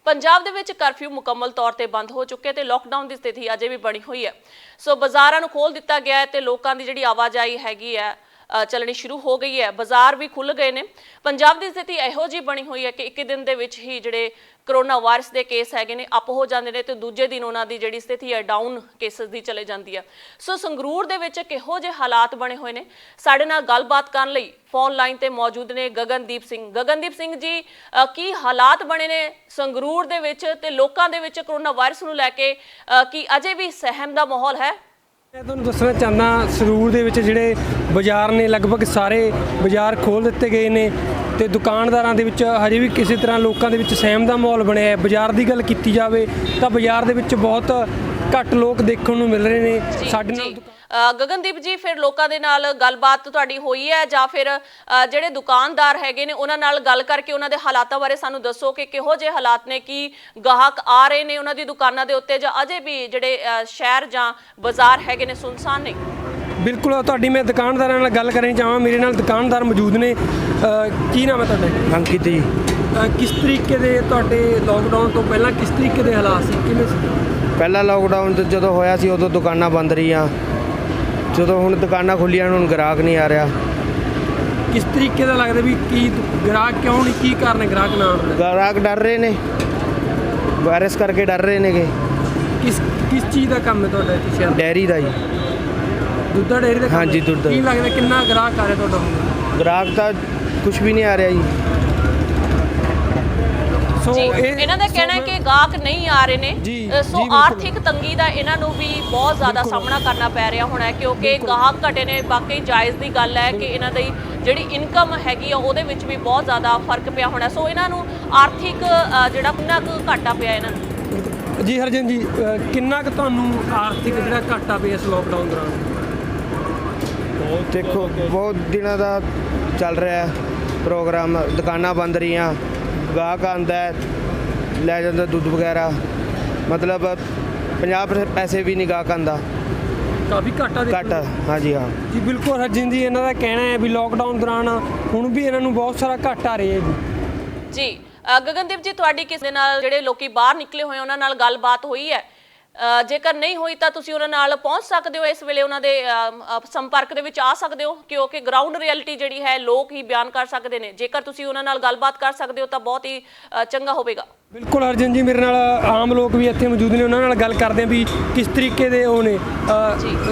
पंजाब दे विच curfew मुकम्मल तौर ते बंद हो चुके ते लॉकडाउन की स्थिति अजे भी बनी हुई है। सो बाज़ारां नूं खोल दिता गया है ते लोकां दी जिहड़ी आवाजाही हैगी है चलनी शुरू हो गई है। बाज़ार भी खुल गए ने। पंजाब की स्थिति इहो जी बनी हुई है कि एक दिन दे विच ही जिहड़े करोना वायरस के केस हैगे ने अप हो जाते हैं तो दूजे दिन उन्हों की जिहड़ी स्थिति है डाउन केसिस की चले जाती है। सो संगरूर दे विच किहो जे हालात बने हुए ने, साडे नाल गलबात करन लई फोन लाइन ते मौजूद ने गगनदीप सिंह। गगनदीप सिंह जी, की हालात बने ने संगरूर दे विच ते लोकां दे विच करोना वायरस नूं लैके की अजे भी सहम दा माहौल है? मैं तुहानूं दसना चाहना संगरूर दे विच जिहड़े बाज़ार ने लगभग सारे बाज़ार खोल दिते गए ने ते दुकानदारां दे विच हजे भी किसी तरह लोकां दे विच सहम दा माहौल बनिया है। बाज़ार की गल कीती जावे तां बाज़ार दे विच बहुत घੱਟ लोग देखने नूं मिल रहे ने। साडे नाल गगनदीप जी, फिर लोगों के नाल गलबात तुहाडी होई है जां फिर जिहड़े दुकानदार हैगे ने उन्हां नाल गल करके उन्हां दे हालातां बारे सानूं दसो कि किहो जे हालात ने, कि गाहक आ रहे ने उन्हां दी दुकानां दे उत्ते जां अजे भी जिहड़े शहर जां बाज़ार हैगे ने सुनसान ने? बिल्कुल, तुहाडी मैं दुकानदारां नाल गल करनी चाहां। मेरे नाल दुकानदार मौजूद ने। की नाम है तुहाडा? अंकित जी। किस तरीके दे तुहाडे लॉकडाउन तो पहलां किस तरीके दे हालात सी, किवें सी? ਪਹਿਲਾ ਲੋਕਡਾਊਨ ਜਦੋਂ ਹੋਇਆ ਸੀ ਉਦੋਂ ਦੁਕਾਨਾਂ ਬੰਦ ਰਹੀਆਂ, ਜਦੋਂ ਹੁਣ ਦੁਕਾਨਾਂ ਖੁੱਲੀਆਂ ਹੁਣ ਗ੍ਰਾਹਕ ਨਹੀਂ ਆ ਰਿਹਾ। ਕਿਸ ਤਰੀਕੇ ਦਾ ਲੱਗਦਾ ਵੀ ਕੀ ਗ੍ਰਾਹਕ ਕਿਉਂ ਨਹੀਂ, ਕੀ ਕਾਰਨ ਹੈ ਗ੍ਰਾਹਕ ਨਾ ਆਉਣ ਦਾ? ਗ੍ਰਾਹਕ ਡਰ ਰਹੇ ਨੇ, ਵਾਇਰਸ ਕਰਕੇ ਡਰ ਰਹੇ ਨੇਗੇ। ਕਿਸ ਚੀਜ਼ ਦਾ ਕੰਮ ਹੈ ਤੁਹਾਡਾ ਇੱਥੇ ਸ਼ਹਿਰ? ਡੈਰੀ ਦਾ ਜੀ। ਦੁੱਧ ਦਾ ਡੈਰੀ ਦਾ ਕੰਮ? ਹਾਂਜੀ, ਦੁੱਧ ਦਾ। ਕੀ ਲੱਗਦਾ ਕਿੰਨਾ ਗ੍ਰਾਹਕ ਆ ਰਿਹਾ ਤੁਹਾਡਾ ਹੁਣ? ਗ੍ਰਾਹਕ ਤਾਂ ਕੁਝ ਵੀ ਨਹੀਂ ਆ ਰਿਹਾ ਜੀ। इन्हां दा कहना है कि गाहक नहीं आ रहे ने। सो आर्थिक तंगी का इन्हां नूं भी बहुत ज़्यादा सामना करना पै रहा होना है, क्योंकि गाहक घटे ने। बाकी जायज़ की गल है कि इन्हां दी जिहड़ी इनकम हैगी आ उहदे विच भी बहुत ज़्यादा फर्क पिया होना। सो इन्हां नूं आर्थिक जिहड़ा किन्ना कुछ घाटा पिया इन्हां नूं? जी हरजन जी, किन्ना कुछ तुहानूं आर्थिक जिहड़ा घाटा पिया इस लॉकडाउन दौरान? देखो बहुत दिनों का चल रहा है प्रोग्राम, दुकानां बंद रहियां, गाहक आंदा लै जांदा दुੱਧ वगैरह, मतलब 50 पैसे भी नहीं गाहक आंदा। काफ़ी घाटा। हाँ जी, हाँ जी बिल्कुल हरजन जी, इन्हों का कहना है भी लॉकडाउन दौरान हुण भी इन्हों बहुत सारा घाटा आ रहा है जी। गगनदीप जी, तुहाडी किस दे नाल जिहड़े लोकी बाहर निकले होए उन्हां नाल गलबात होई है? जेकर नहीं हुई तो तुसीं उन्हां नाल पहुँच सकते हो, इस वेले उन्हां दे संपर्क दे विच आ सकते हो, क्योंकि ग्राउंड रियलिटी जिहड़ी है लोग ही बयान कर सकते हैं। जेकर तुसीं उन्हां नाल गलबात कर सकते हो तो बहुत ही चंगा होवेगा। बिल्कुल हरजन जी, मेरे नाल आम लोग भी इत्थे मौजूद ने, उन्हां नाल गल करदे भी किस तरीके दे ओ ने।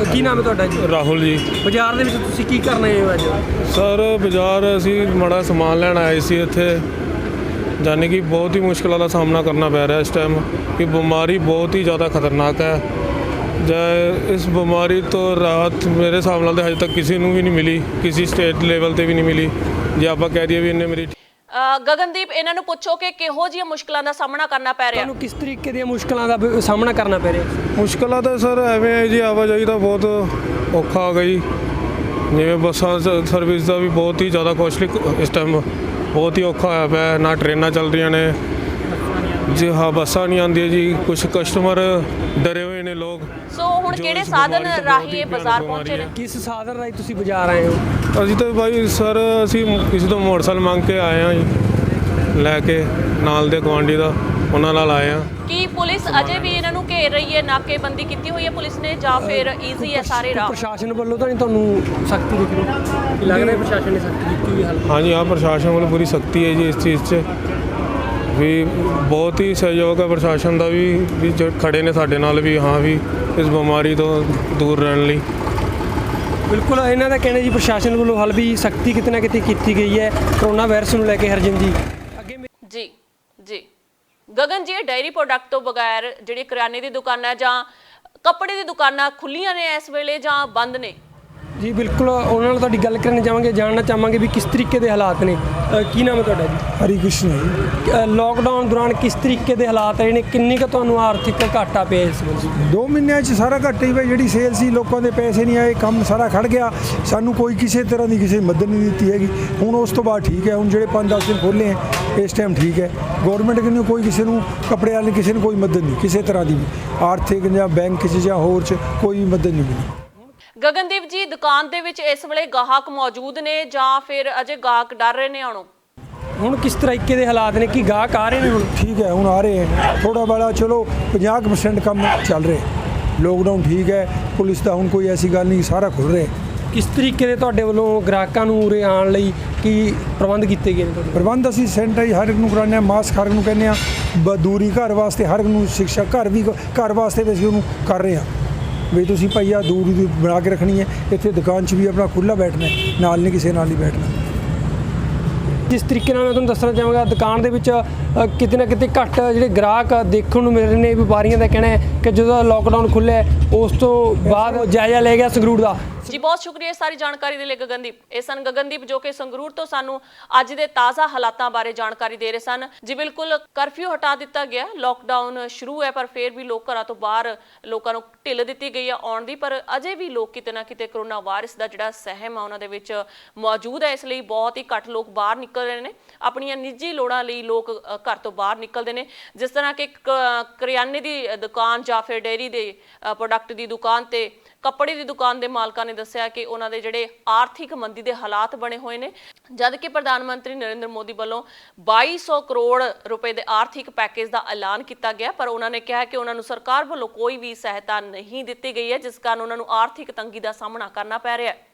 की नाम है तुहाडा जी? राहुल जी। बाजार दे विच तुसीं की करन आए हो अज? सर बाजार असीं माड़ा समान लैण आए सी इत्थे, जानी कि बहुत ही मुश्किलों का सामना करना पै रहा है इस टाइम, कि बीमारी बहुत ही ज़्यादा खतरनाक है। जै इस बीमारी तो राहत मेरे हिसाब नाल अजे तक किसी नूं भी नहीं मिली, किसी स्टेट लेवल पर भी नहीं मिली। जे आप कह दईए भी इन्हें मेरी गगनदीप, इन्हां नूं पुछो कि किहो जिहियां मुश्किलों का सामना करना पै रहा? किस तरीके दी मुश्किलों का सामना करना पै रहा? मुश्किल तो सर एवें है जी, आवाजाही का बहुत औखा आ गई। जिवें बसां सर्विस का भी बहुत ही ज़्यादा कॉस्टली इस टाइम बहुत ही औखा होया पिया। ना ट्रेनां चल रही ने जी, हाँ बसां नहीं आंदी जी, कुछ कस्टमर डरे हुए ने लोग। सो हुण किहड़े साधन राही ये बाजार पहुंचे ने? किस साधन राही तुसीं बाजार आए हो? असीं तो भाई सर असीं किसी तो मोटरसाइकिल मंग के आए हैं जी, लैके नाल दे गुआंढी दा उन्हां नाल आए हैं। की पुलिस अजे भी इन्हां नूं घेर रही है, नाकेबंदी की हुई है पुलिस ने, जां फिर ईजी है सारे राह? प्रशासन वालों तो नहीं तुहानूं सख्ती दिख रही? लग रहा है प्रशासन ने सख्ती की हुई है? हाँ जी, हाँ प्रशासन वालों पूरी सख्ती है जी इस चीज़ से भी। बहुत ही सहयोग है प्रशासन का भी जो खड़े ने साडे नाल भी, हाँ भी इस बीमारी तो दूर रहने लई। बिल्कुल, इन्हों का कहना जी प्रशासन वालों हल भी सख्ती कितना कितनी की गई है कोरोना वायरस को लैके। हरजन जी जी जी गगन जी, डेयरी प्रोडक्ट तो बगैर जिहड़ी करियाने की दुकानां जां कपड़े की दुकानां खुलियां ने इस वेले जां बंद ने? जी बिल्कुल, उन्होंने तुहाडी गल करनी चाहांगे, जानना चाहांगे भी किस तरीके के हालात ने। की नाम है तुहाडा जी? हरिकृष्ण जी। लॉकडाउन दौरान किस तरीके के हालात रहे ने, किन्नी क तुहानूं आर्थिक घाटा पिया इस ਵੇਲੇ? 2 ਮਹੀਨਿਆਂ 'ਚ ਸਾਰਾ ਘੱਟ ਹੀ ਪਿਆ। ਜਿਹੜੀ ਸੇਲ ਸੀ, ਲੋਕਾਂ ਦੇ ਪੈਸੇ ਨਹੀਂ ਆਏ, ਕੰਮ ਸਾਰਾ ਖੜ ਗਿਆ। ਸਾਨੂੰ ਕੋਈ ਕਿਸੇ ਤਰ੍ਹਾਂ ਦੀ ਕਿਸੇ ਮਦਦ ਨਹੀਂ ਦਿੱਤੀ ਹੈਗੀ। ਹੁਣ ਉਸ ਤੋਂ ਬਾਅਦ ਠੀਕ ਹੈ, ਹੁਣ ਜਿਹੜੇ 5-10 ਦਿਨ ਖੋਲ੍ਹੇ ਹੈ ਇਸ ਟਾਈਮ ਠੀਕ ਹੈ। ਗੌਰਮੈਂਟ ਕਹਿੰਦੀ ਕੋਈ ਕਿਸੇ ਨੂੰ ਕੱਪੜੇ ਵਾਲੇ ਕਿਸੇ ਨੂੰ ਕੋਈ ਮਦਦ ਨਹੀਂ, ਕਿਸੇ ਤਰ੍ਹਾਂ ਦੀ ਵੀ ਆਰਥਿਕ ਜਾਂ ਬੈਂਕ 'ਚ ਜਾਂ ਹੋਰ 'ਚ ਕੋਈ ਮਦਦ ਨਹੀਂ ਮਿਲੀ। गगनदीप जी, दुकान दे विच इस वेले गाहक मौजूद ने जां फिर अजे गाहक डर रहे ने आउणों? ਹੁਣ ਕਿਸ ਤਰੀਕੇ ਦੇ ਹਾਲਾਤ ਨੇ, ਕੀ ਗਾਹਕ ਆ ਰਹੇ ਨੇ ਹੁਣ? ठीक है हूँ आ रहे हैं थोड़ा बड़ा चलो 50% कम चल रहे लॉकडाउन ठीक है पुलिस का हूँ कोई ऐसी गल नहीं सारा खुल रहे ਕਿਸ ਤਰੀਕੇ ਦੇ ਤੁਹਾਡੇ ਵੱਲੋਂ ਗ੍ਰਾਹਕਾਂ ਨੂੰ ਉਰੇ ਆਉਣ ਲਈ ਕੀ ਪ੍ਰਬੰਧ ਕੀਤੇ ਗਏ ਨੇ ਤੁਹਾਡੇ? ਪ੍ਰਬੰਧ ਅਸੀਂ ਸੈਨੀਟਾਈਜ਼ ਹਰ ਇੱਕ ਨੂੰ ਕਰਾਉਂਦੇ ਹਾਂ ਮਾਸਕ ਹਰ ਇੱਕ ਨੂੰ ਕਹਿੰਦੇ ਹਾਂ ਦੂਰੀ ਘਰ ਵਾਸਤੇ ਹਰ ਇੱਕ ਨੂੰ ਸਿੱਖਿਆ ਘਰ ਵਾਸਤੇ ਵੀ ਅਸੀਂ ਉਹਨੂੰ ਕਰ ਰਹੇ ਹਾਂ ਵੀ ਤੁਸੀਂ ਭਾਈ ਆਹ ਦੂਰੀ ਬਣਾ ਕੇ ਰੱਖਣੀ ਹੈ ਇੱਥੇ ਦੁਕਾਨ 'ਚ ਵੀ ਆਪਣਾ ਖੁੱਲ੍ਹਾ ਬੈਠਣਾ ਨਾਲ ਨਹੀਂ ਕਿਸੇ ਨਾਲ ਨਹੀਂ ਬੈਠਣਾ। ਜਿਸ ਤਰੀਕੇ ਨਾਲ ਮੈਂ ਤੁਹਾਨੂੰ ਦੱਸਣਾ ਚਾਹਾਂਗਾ ਦੁਕਾਨ ਦੇ ਵਿੱਚ ਕਿਤੇ ਨਾ ਕਿਤੇ ਘੱਟ ਜਿਹੜੇ ਗ੍ਰਾਹਕ ਦੇਖਣ ਨੂੰ ਮਿਲ ਰਹੇ ਨੇ। ਵਪਾਰੀਆਂ ਦਾ ਕਹਿਣਾ ਹੈ ਕਿ ਜਦੋਂ ਲਾਕਡਾਊਨ ਖੁੱਲ੍ਹਿਆ ਉਸ ਤੋਂ ਬਾਅਦ ਜਾਇਜ਼ਾ ਲੈ ਗਿਆ ਸੰਗਰੂਰ ਦਾ। ਜੀ ਬਹੁਤ ਸ਼ੁਕਰੀਆ ਸਾਰੀ ਜਾਣਕਾਰੀ ਦੇ ਲਈ ਗਗਨਦੀਪ। ਇਹ ਸਨ ਗਗਨਦੀਪ ਜੋ ਕਿ ਸੰਗਰੂਰ ਤੋਂ ਸਾਨੂੰ ਅੱਜ ਦੇ ਤਾਜ਼ਾ ਹਾਲਾਤਾਂ ਬਾਰੇ ਜਾਣਕਾਰੀ ਦੇ ਰਹੇ ਸਨ। ਜੀ ਬਿਲਕੁਲ ਕਰਫਿਊ ਹਟਾ ਦਿੱਤਾ ਗਿਆ, ਲਾਕਡਾਊਨ ਸ਼ੁਰੂ ਹੈ ਪਰ ਫਿਰ ਵੀ ਲੋਕ ਘਰਾਂ ਤੋਂ ਬਾਹਰ ਲੋਕਾਂ ਨੂੰ ਢਿੱਲ ਦਿੱਤੀ ਗਈ ਹੈ ਆਉਣ ਦੀ, ਪਰ ਅਜੇ ਵੀ ਲੋਕ ਕਿਤੇ ਨਾ ਕਿਤੇ ਕਰੋਨਾ ਵਾਇਰਸ ਦਾ ਜਿਹੜਾ ਸਹਿਮ ਆ ਉਹਨਾਂ ਦੇ ਵਿੱਚ ਮੌਜੂਦ ਹੈ। ਇਸ ਲਈ ਬਹੁਤ ਹੀ ਘੱਟ ਲੋਕ ਬਾਹਰ ਨਿਕਲ ਰਹੇ ਨੇ, ਆਪਣੀਆਂ ਨਿੱਜੀ ਲੋੜਾਂ ਲਈ ਲੋਕ ਘਰ ਤੋਂ ਬਾਹਰ ਨਿਕਲਦੇ ਨੇ। ਜਿਸ ਤਰ੍ਹਾਂ ਕਿ ਕਰਿਆਨੇ ਦੀ ਦੁਕਾਨ ਜਾਂ ਫਿਰ ਡੇਅਰੀ ਦੇ ਪ੍ਰੋਡਕਟ ਦੀ ਦੁਕਾਨ ਤੇ ਕੱਪੜੇ ਦੀ ਦੁਕਾਨ ਦੇ ਮਾਲਕਾਂ ਨੇ ਦੱਸਿਆ ਕਿ ਉਹਨਾਂ ਦੇ ਜਿਹੜੇ ਆਰਥਿਕ ਮੰਦੀ ਦੇ ਹਾਲਾਤ ਬਣੇ ਹੋਏ ਨੇ, ਜਦ ਕਿ ਪ੍ਰਧਾਨ ਮੰਤਰੀ ਨਰਿੰਦਰ ਮੋਦੀ ਵੱਲੋਂ 2200 ਕਰੋੜ ਰੁਪਏ ਦੇ ਆਰਥਿਕ ਪੈਕੇਜ ਦਾ ਐਲਾਨ ਕੀਤਾ ਗਿਆ, ਪਰ ਉਹਨਾਂ ਨੇ ਕਿਹਾ ਕਿ ਉਹਨਾਂ ਨੂੰ ਸਰਕਾਰ ਵੱਲੋਂ ਕੋਈ ਵੀ ਸਹਾਇਤਾ ਨਹੀਂ ਦਿੱਤੀ ਗਈ ਹੈ, ਜਿਸ ਕਾਰਨ ਉਹਨਾਂ ਨੂੰ ਆਰਥਿਕ ਤੰਗੀ ਦਾ ਸਾਹਮਣਾ ਕਰਨਾ ਪੈ ਰਿਹਾ ਹੈ।